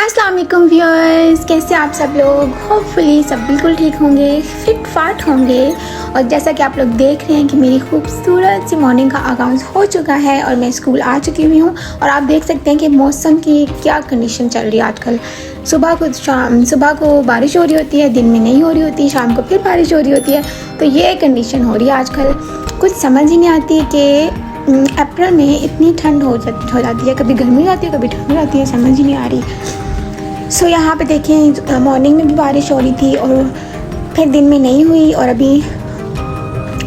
अस्सलाम वालेकुम व्यूअर्स, कैसे आप सब लोग। होपफुली सब बिल्कुल ठीक होंगे, फिट फाट होंगे। और जैसा कि आप लोग देख रहे हैं कि मेरी खूबसूरत सी मॉर्निंग का आगाज़ हो चुका है और मैं स्कूल आ चुकी हुई हूँ। और आप देख सकते हैं कि मौसम की क्या कंडीशन चल रही है आजकल। सुबह को बारिश हो रही होती है, दिन में नहीं हो रही होती, शाम को फिर बारिश हो रही होती है। तो ये कंडीशन हो रही है आजकल। कुछ समझ ही नहीं आती कि अप्रैल में इतनी ठंड हो जाती है, कभी गर्मी हो जाती है, कभी ठंड हो जाती है, समझ ही नहीं आ रही। सो यहाँ पे देखें, मॉर्निंग में भी बारिश हो रही थी और फिर दिन में नहीं हुई और अभी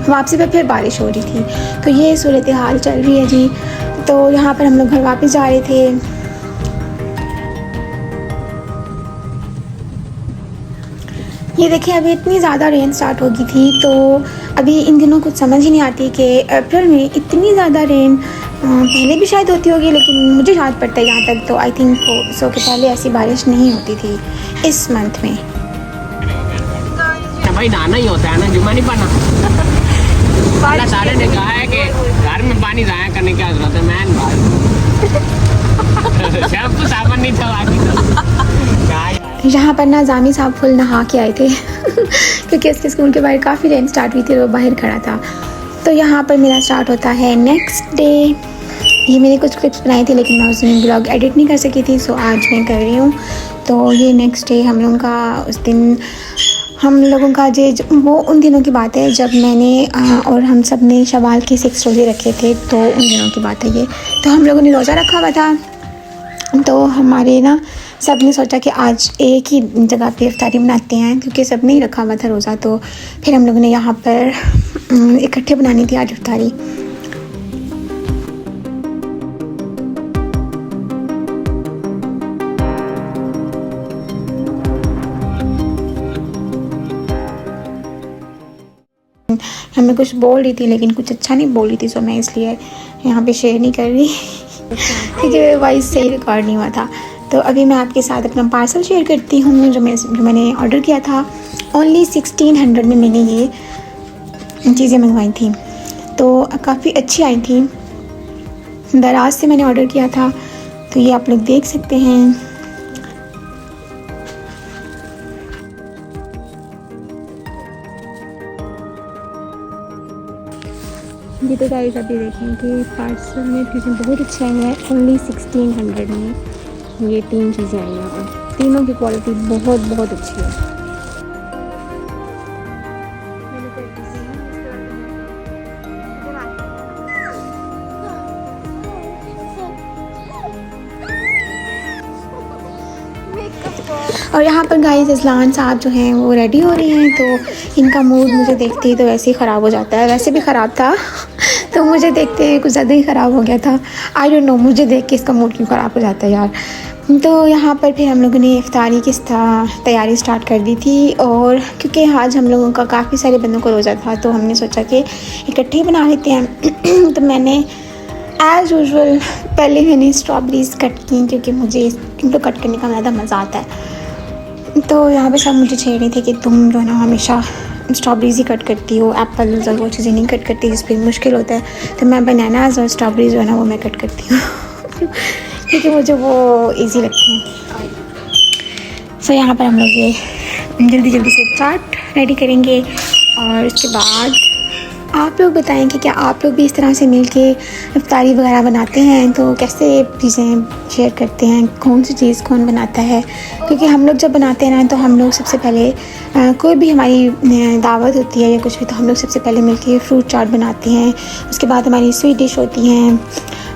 वापसी पे फिर बारिश हो रही थी। तो ये सूरत हाल चल रही है जी। तो यहाँ पर हम लोग घर वापस जा रहे थे। ये देखिए, अभी इतनी ज़्यादा रेन स्टार्ट हो गई थी। तो अभी इन दिनों कुछ समझ ही नहीं आती कि अप्रैल में इतनी ज़्यादा रेन पहले भी शायद होती होगी, लेकिन मुझे याद पड़ता है यहाँ तक तो आई थिंक सो कि पहले ऐसी बारिश नहीं होती थी इस मंथ में। भाई नहाना ही होता है ना, जुम्मा नहीं पढ़ना। अल्लाह ताला ने कहा है कि घर में पानी ज़ाया करने की जरूरत है। मैन सब कुछ सामान नहीं था बाकी। यहाँ पर ना जामी साहब फुल नहा के आए थे क्योंकि इसके स्कूल के बाहर काफ़ी रेन स्टार्ट हुई थी और वो बाहर खड़ा था। तो यहाँ पर मेरा स्टार्ट होता है नेक्स्ट डे। ये मैंने कुछ क्लिप्स बनाई थी लेकिन मैं उसमें ब्लॉग एडिट नहीं कर सकी थी, सो आज मैं कर रही हूँ। तो ये नेक्स्ट डे हम लोगों का, उस दिन हम लोगों का वो उन दिनों की बात है जब मैंने और हम सब ने शवाल के 6 रोज़े रखे थे। तो उन दिनों की बात है ये। तो हम लोगों ने रोज़ा रखा हुआ था। तो हमारे ना सब ने सोचा कि आज एक ही जगह पे इफ्तारी बनाते हैं क्योंकि सब ने ही रखा हुआ था रोज़ा। तो फिर हम लोगों ने यहाँ पर इकट्ठे बनानी थी आज इफ्तारी। मैं कुछ बोल रही थी लेकिन कुछ अच्छा नहीं बोल रही थी, सो मैं इसलिए यहाँ पे शेयर नहीं कर रही क्योंकि वॉइस सही रिकॉर्ड नहीं हुआ था। तो अभी मैं आपके साथ अपना पार्सल शेयर करती हूँ जो मैंने ऑर्डर किया था। ओनली 1600 में मैंने ये चीज़ें मंगवाई थी। तो काफ़ी अच्छी आई थी। दराज से मैंने ऑर्डर किया था। तो ये आप लोग देख सकते हैं। ये तो गाइस अभी देखें कि पार्सल में चीज़ें बहुत अच्छी आई हैं। ओनली 1600 में ये 3 चीज़ें आई हैं और तीनों की क्वालिटी बहुत बहुत अच्छी है। और यहाँ पर गाइस इस्लान साहब जो हैं वो रेडी हो रही हैं। तो इनका मूड मुझे देखते ही तो वैसे ही ख़राब हो जाता है। वैसे भी ख़राब था तो मुझे देखते ही कुछ ज़्यादा ही ख़राब हो गया था। आई डोंट नो मुझे देख के इसका मूड क्यों ख़राब हो जाता है यार। तो यहाँ पर फिर हम लोगों ने इफ्तारी की तैयारी स्टार्ट कर दी थी। और क्योंकि आज हम लोगों का काफ़ी सारे बंदों को रोज़ा था तो हमने सोचा कि इकट्ठे ही बना लेते हैं। तो मैंने एज़ यूजुअल पहले मैंने स्ट्रॉबेरीज़ कट की क्योंकि मुझे इनको कट करने का ज़्यादा मज़ा आता है। तो यहाँ पे सब मुझे छेड़ रहे थे कि तुम जो है ना हमेशा स्ट्रॉबेरीज़ ही कट करती हो, एप्पल्स और वो चीज़ें नहीं कट करती जिस पर मुश्किल होता है। तो मैं बनानास और स्ट्रॉबेरीज़ जो है ना वो मैं कट करती हूँ क्योंकि मुझे वो इजी लगती है। सो यहाँ पर हम लोग ये जल्दी से चाट रेडी करेंगे और उसके बाद आप लोग बताएं कि क्या आप लोग भी इस तरह से मिलके इफ्तारी वगैरह बनाते हैं। तो कैसे चीज़ें शेयर करते हैं, कौन सी चीज़ कौन बनाता है। क्योंकि हम लोग जब बनाते हैं ना तो हम लोग सबसे पहले कोई भी हमारी दावत होती है या कुछ भी तो हम लोग सबसे पहले मिलके फ्रूट चाट बनाते हैं। उसके बाद हमारी स्वीट डिश होती हैं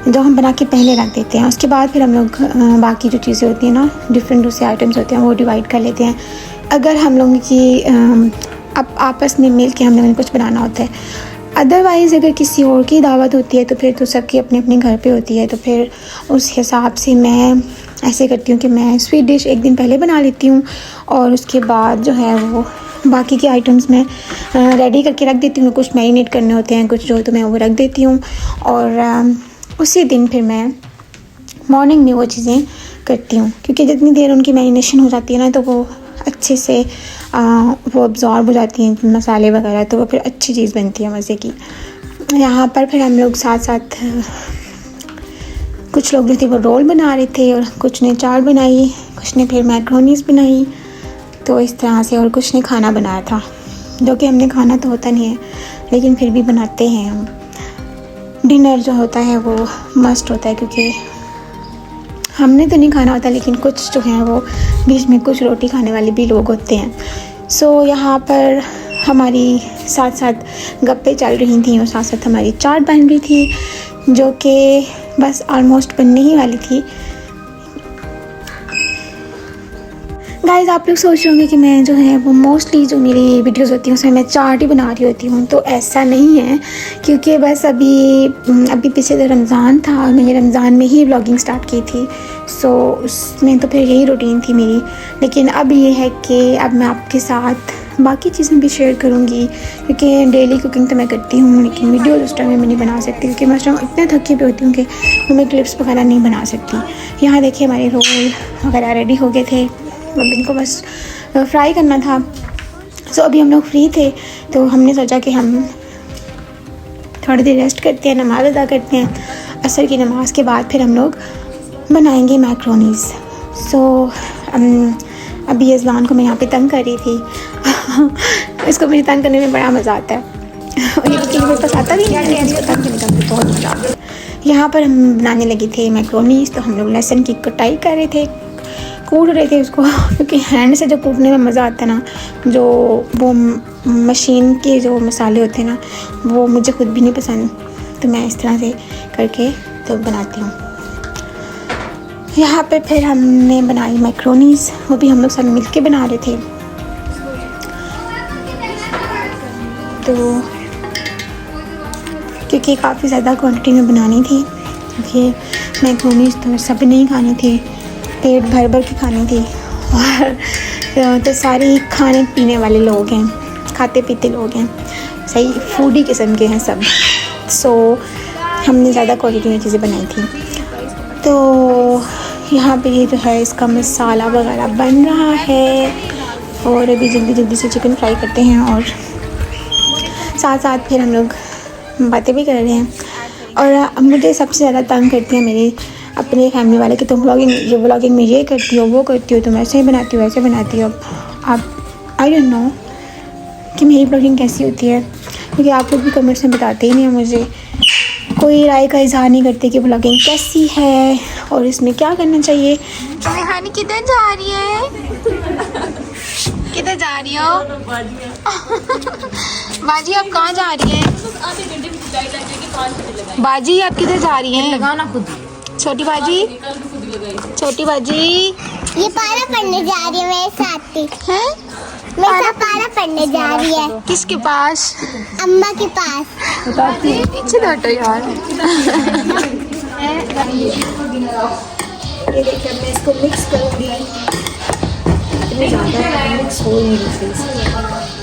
जो हम बना के पहले रख देते हैं। उसके बाद फिर हम लोग बाकी जो चीज़ें होती हैं ना डिफरेंट दूसरे आइटम्स होते हैं वो डिवाइड कर लेते हैं। अगर हम लोगों की अब आपस में मिल के हम लोगों ने कुछ बनाना होता है। अदरवाइज़ अगर किसी और की दावत होती है तो फिर तो सबकी अपने अपने घर पे होती है। तो फिर उस हिसाब से मैं ऐसे करती हूँ कि मैं स्वीट डिश एक दिन पहले बना लेती हूँ और उसके बाद जो है वो बाकी के आइटम्स मैं रेडी करके रख देती हूँ। कुछ मैरिनेट करने होते हैं कुछ जो तो मैं वो रख देती हूँ और उसी दिन फिर मैं मॉर्निंग में वो चीज़ें करती हूँ। क्योंकि जितनी देर उनकी मैरिनेशन हो जाती है ना तो वो अच्छे से वो अब्ज़ॉर्ब हो जाती हैं मसाले वगैरह, तो वो फिर अच्छी चीज़ बनती है मज़े की। यहाँ पर फिर हम लोग साथ साथ कुछ लोग जो थे वो रोल बना रहे थे और कुछ ने चाट बनाई, कुछ ने फिर मैक्रोनीस बनाई। तो इस तरह से, और कुछ ने खाना बनाया था, जो कि हमने खाना तो होता नहीं है लेकिन फिर भी बनाते हैं हम। डिनर जो होता है वो मस्ट होता है, क्योंकि हमने तो नहीं खाना होता लेकिन कुछ जो हैं वो बीच में कुछ रोटी खाने वाले भी लोग होते हैं। सो यहाँ पर हमारी साथ साथ गप्पे चल रही थी और साथ साथ हमारी चाट बन रही थी, जो कि बस ऑलमोस्ट बनने ही वाली थी। गाइस, आप लोग सोच रहे होंगे कि मैं जो है वो मोस्टली जो मेरी वीडियोस होती हैं उसमें मैं चाट ही बना रही होती हूँ, तो ऐसा नहीं है, क्योंकि बस अभी पीछे तो रमज़ान था और मैंने रमज़ान में ही व्लॉगिंग स्टार्ट की थी। सो उसमें तो फिर यही रूटीन थी मेरी। लेकिन अब ये है कि अब मैं आपके साथ बाकी चीज़ें भी शेयर करूँगी, क्योंकि डेली कुकिंग तो मैं करती हूँ लेकिन वीडियोज़ उस टाइम में मैं नहीं बना सकती, क्योंकि मैं उस टाइम इतने थकी हुई होती हूँ कि मैं क्लिप्स वगैरह नहीं बना सकती। यहाँ देखिए हमारे रोल वगैरह रेडी हो गए थे, अब इनको बस फ्राई करना था। सो अभी हम लोग फ्री थे तो हमने सोचा कि हम थोड़ी देर रेस्ट करते हैं, नमाज़ अदा करते हैं। असर की नमाज़ के बाद फिर हम लोग बनाएंगे मैक्रोनीज़। सो अभी अज़लान को मैं यहाँ पे तंग कर रही थी इसको मुझे तंग करने में बड़ा मज़ा आता है और ये कुकिंग मेरे पास आता भी नहीं है, इसको तंग करने का बहुत मज़ा आता है। यहाँ पर हम बनाने लगे थे मैक्रोनीज़, तो हम लोग लहसुन की कटाई कर रहे थे, कूट रहे थे उसको, क्योंकि हैंड से जो कूटने में मज़ा आता है ना, जो वो मशीन के जो मसाले होते हैं ना वो मुझे खुद भी नहीं पसंद, तो मैं इस तरह से करके तो बनाती हूँ। यहाँ पे फिर हमने बनाई मैक्रोनीज़, वो भी हम लोग सब मिल के बना रहे थे। तो क्योंकि काफ़ी ज़्यादा क्वांटिटी में बनानी थी, क्योंकि मैक्रोनीज़ तो सब नहीं खानी थी, पेट भर भर के खानी थी। और तो सारे खाने पीने वाले लोग हैं, खाते पीते लोग हैं, सही फूडी किस्म के हैं सब। सो हमने ज़्यादा क्वांटिटी में चीज़ें बनाई थी। तो यहाँ पे ये जो है इसका मसाला वगैरह बन रहा है और अभी जल्दी जल्दी से चिकन फ्राई करते हैं और साथ साथ फिर हम लोग बातें भी कर रहे हैं। और मुझे सबसे ज़्यादा तंग करती हैं मेरी अपने फैमिली वाले कि तुम व्लॉगिंग में ये करती हो, वो करती हो, तुम ऐसे ही बनाती हो, वैसे बनाती हो। आप आई डोंट नो कि मेरी व्लॉगिंग कैसी होती है, क्योंकि आप लोग भी कमेंट्स में बताते ही नहीं हैं, मुझे कोई राय का इजहार नहीं करते कि व्लॉगिंग कैसी है और इसमें क्या करना चाहिए। रेहानी किधर जा रही है? किधर जा रही हो? बाजी आप कहाँ जा रही हैं? बाजी आप किधर जा रही हैं? लगाना खुद। छोटी बाजी, छोटी बाजी ये पारा पढ़ने जा रही है मेरे साथ है। मेरे साथ पारा पढ़ने जा रही है। किसके पास? अम्मा के पास। पीछे बैठो यार। ये देखिए मैं इसको मिक्स करूँगी, इतनी ज़्यादा मिक्स हो नहीं रही।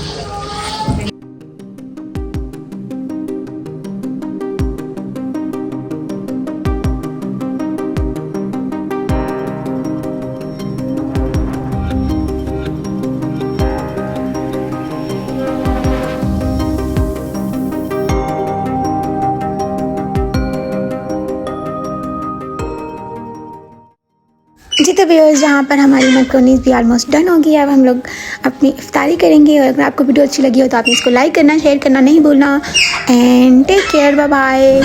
जी तो व्यूअर्स, यहाँ पर हमारी मैक्रोनीज़ भी ऑलमोस्ट डन हो गई है। अब हम लोग अपनी इफ्तारी करेंगे और अगर आपको वीडियो अच्छी लगी हो तो आपने इसको लाइक करना, शेयर करना नहीं भूलना। And take care, bye bye.